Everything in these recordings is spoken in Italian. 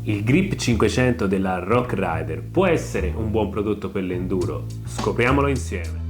Il Grip 500 della Rock Rider può essere un buon prodotto per l'enduro? Scopriamolo insieme.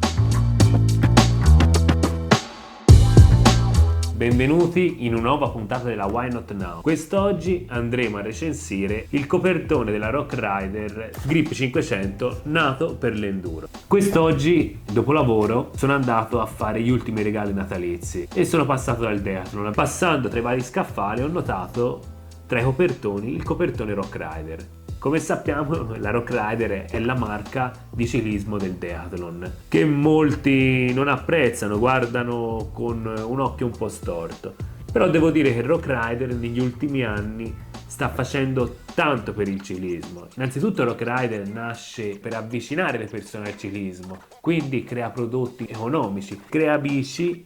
Benvenuti in una nuova puntata della Why Not Now. Quest'oggi andremo a recensire il copertone della Rock Rider Grip 500 nato per l'enduro. Quest'oggi, dopo lavoro, sono andato a fare gli ultimi regali natalizi e sono passato dal Decathlon. Passando tra i vari scaffali ho notato tra i copertoni il copertone Rock Rider. Come sappiamo, la Rock Rider è la marca di ciclismo del Decathlon, che molti non apprezzano, guardano con un occhio un po' storto. Però devo dire che Rock Rider negli ultimi anni sta facendo tanto per il ciclismo. Innanzitutto Rock Rider nasce per avvicinare le persone al ciclismo, quindi crea prodotti economici, crea bici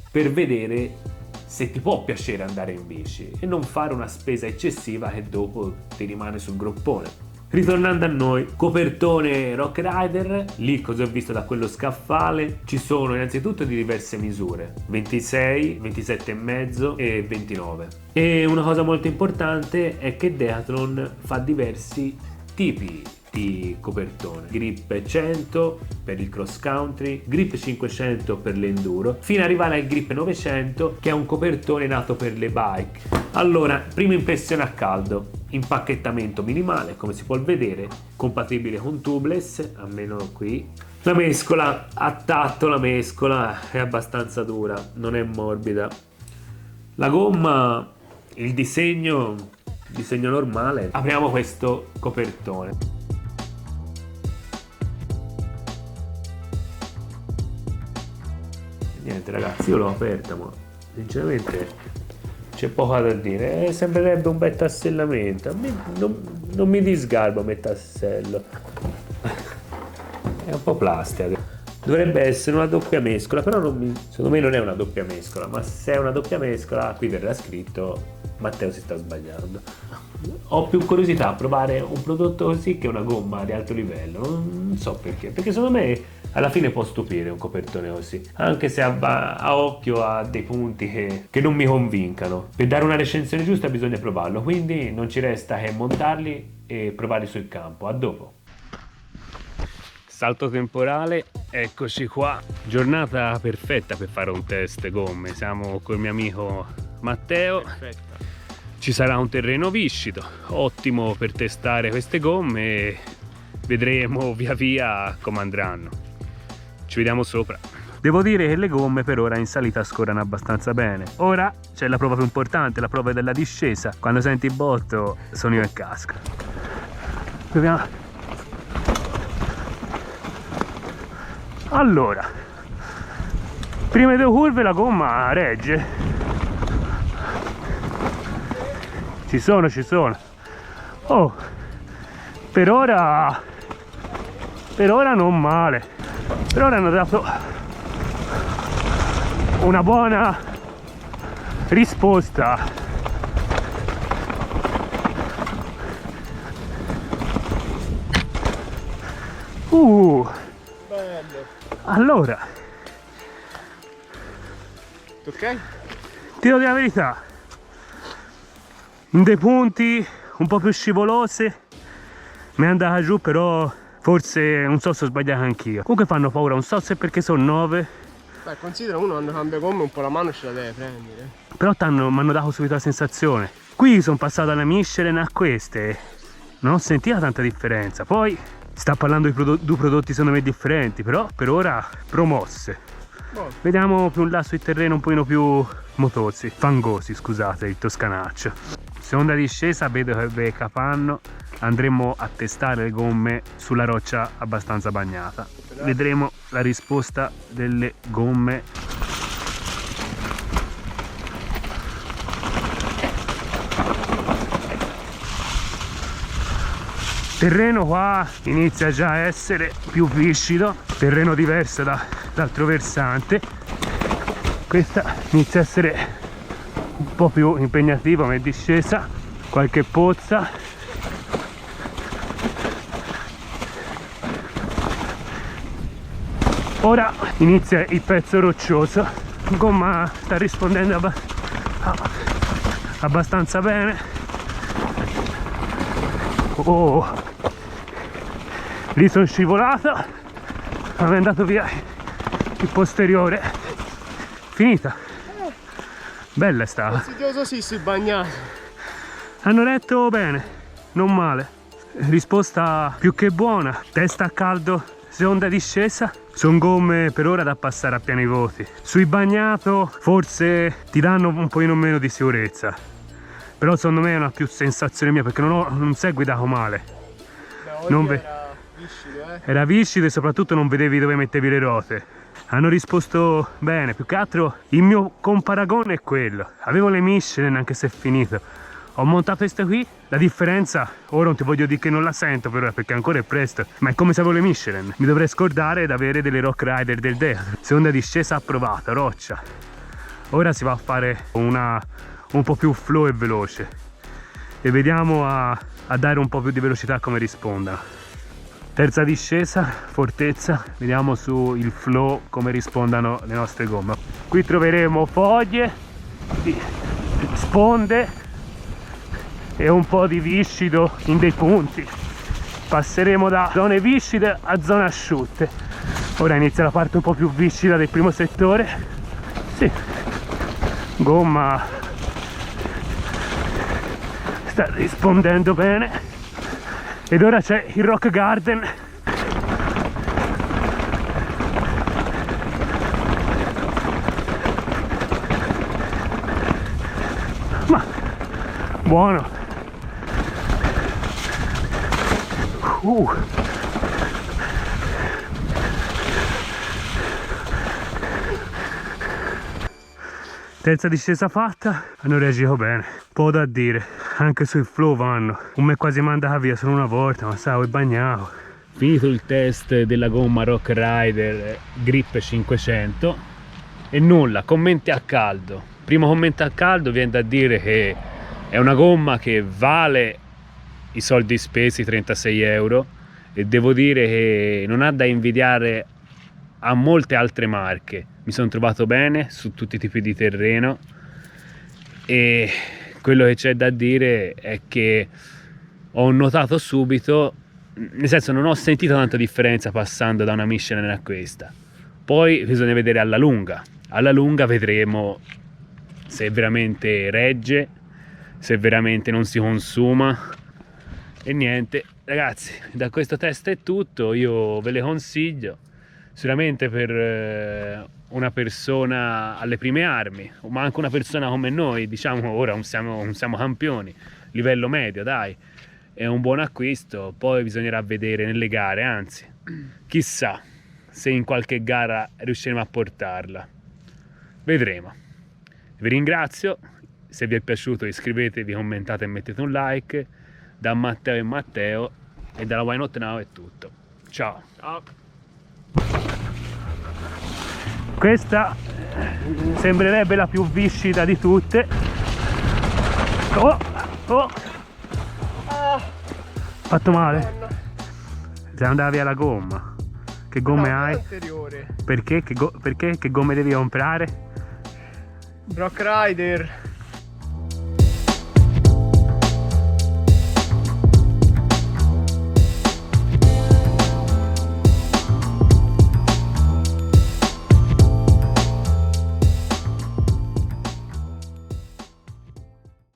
per vedere se ti può piacere andare in bici e non fare una spesa eccessiva che dopo ti rimane sul groppone. Ritornando a noi, copertone Rock Rider, lì cosa ho visto da quello scaffale? Ci sono innanzitutto di diverse misure, 26, 27,5 e 29. E una cosa molto importante è che Decathlon fa diversi tipi di copertone: Grip 100 per il cross country, Grip 500 per l'enduro, fino ad arrivare al Grip 900 che è un copertone nato per le bike. Allora, prima impressione a caldo: impacchettamento minimale, come si può vedere, compatibile con tubeless, almeno qui. La mescola, a tatto la mescola è abbastanza dura, non è morbida. La gomma, il disegno normale. Apriamo questo copertone. Niente ragazzi, io l'ho aperta, ma sinceramente c'è poco da dire. Sembrerebbe un bel tassellamento. A me non mi disgarba il tassello. È un po' plastica. Dovrebbe essere una doppia mescola, però secondo me non è una doppia mescola. Ma se è una doppia mescola, qui verrà scritto Matteo si sta sbagliando. Ho più curiosità a provare un prodotto così che una gomma di alto livello. Non so perché secondo me alla fine può stupire un copertone così, anche se a occhio ha dei punti che non mi convincano. Per dare una recensione giusta bisogna provarlo, quindi non ci resta che montarli e provarli sul campo. A dopo. Salto temporale, eccoci qua. Giornata perfetta per fare un test gomme. Siamo col mio amico Matteo. Perfetta. Ci sarà un terreno viscido, ottimo per testare queste gomme e vedremo via via come andranno. Ci vediamo sopra. Devo dire che le gomme per ora in salita scorrono abbastanza bene. Ora c'è la prova più importante, la prova della discesa. Quando senti il botto sono io in casca. Proviamo. Allora, prime due curve la gomma regge. Ci sono. Oh, per ora non male. Per ora hanno dato una buona risposta. Bello. Allora, Ok? ti devo dire la verità, in dei punti un po' più scivolose mi è andata giù, però forse non so se ho sbagliato anch'io. Comunque fanno paura, non so se perché sono 9. Beh, considera uno quando cambia gomme un po' la mano ce la deve prendere. Però mi hanno dato subito la sensazione. Qui sono passato da una Michelin a queste, non ho sentito tanta differenza. Poi sta parlando di due prodotti secondo me differenti, però per ora promosse. Vediamo più in là sul terreno un pochino più fangosi, scusate il toscanaccio. Seconda discesa, vedo che è capanno. Andremo a testare le gomme sulla roccia abbastanza bagnata. Vedremo la risposta delle gomme. Terreno qua inizia già a essere più viscido, terreno diverso dall'altro versante. Questa inizia a essere un po' più impegnativa come discesa, qualche pozza. Ora inizia il pezzo roccioso, gomma sta rispondendo abbastanza bene. Oh, lì sono scivolato, mi è andato via il posteriore. Finita. Bella è stata. Fastidioso sì, sui bagnati. Hanno retto bene, non male. Risposta più che buona. Testa a caldo, seconda discesa. Sono gomme per ora da passare a pieni voti. Sui bagnato forse ti danno un pochino meno di sicurezza, però secondo me è una più sensazione mia, perché non si è guidato male. Beh, era viscido, Era viscido e soprattutto non vedevi dove mettevi le rote. Hanno risposto bene, più che altro il mio comparagone è quello. Avevo le Michelin, anche se è finito. Ho montato questa qui, la differenza, ora non ti voglio dire che non la sento per ora perché ancora è presto, ma è come se avevo le Michelin. Mi dovrei scordare di avere delle Rock Rider del Decathlon. Seconda discesa approvata, roccia. Ora si va a fare una un po' più flow e veloce e vediamo a dare un po' più di velocità come risponda. Terza discesa, fortezza, vediamo sul flow come rispondano le nostre gomme. Qui troveremo foglie, sponde e un po' di viscido in dei punti. Passeremo da zone viscide a zone asciutte. Ora inizia la parte un po' più viscida del primo settore. Sì, gomma sta rispondendo bene. Ed ora c'è il Rock Garden. Ma buono. Terza discesa fatta, hanno reagito bene, un po' da dire, anche sul flow vanno. Non mi è quasi mandata via solo una volta, ma stavo bagnato. Finito il test della gomma Rock Rider Grip 500 e nulla, commenti a caldo. Primo commento a caldo viene da dire che è una gomma che vale i soldi spesi, 36 euro, e devo dire che non ha da invidiare a molte altre marche. Mi sono trovato bene su tutti i tipi di terreno e quello che c'è da dire è che ho notato subito, nel senso non ho sentito tanta differenza passando da una Michelin a questa. Poi bisogna vedere alla lunga vedremo se veramente regge, se veramente non si consuma. E niente ragazzi, da questo test è tutto. Io ve le consiglio sicuramente per una persona alle prime armi, ma anche una persona come noi, diciamo ora non siamo campioni, livello medio dai, è un buon acquisto. Poi bisognerà vedere nelle gare, anzi chissà se in qualche gara riusciremo a portarla, vedremo. Vi ringrazio, se vi è piaciuto iscrivetevi, commentate e mettete un like. Da Matteo e Matteo e dalla Why Not Now è tutto, ciao. Questa sembrerebbe la più viscida di tutte. Fatto male? Ti è andata via la gomma. Che gomme hai? Anteriore. Perché? Perché? Che gomme devi comprare? Rock Rider